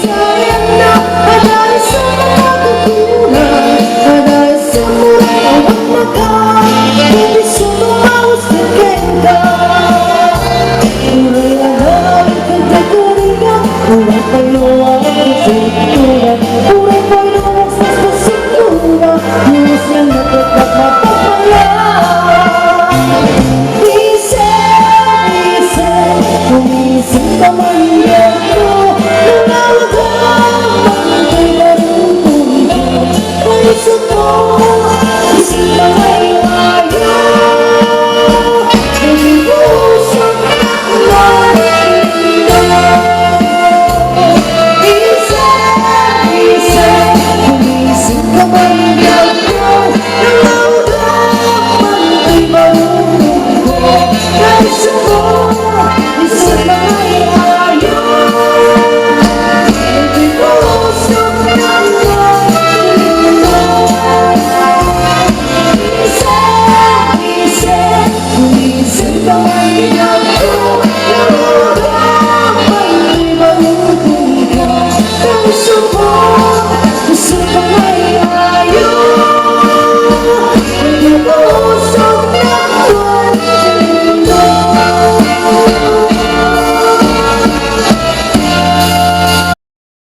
sayang na dahil sa mga kukulang, dahil sa mulay awat makan, hindi sumawas na kenda. Uray alay kagagalingan, uray paluwag ang kultura, uray paluwag sa kasintura, luwas lang nagkakap mapapala. Kumising ka man yan ko, nangawag ang pagkay marunong ko. Kaisa ko, isang mga ayaw, nag-iusap ang marino. Isa, kumising ka man yan ko, nangawag ang pagkay marunong ko. Kaisa ko, Bye.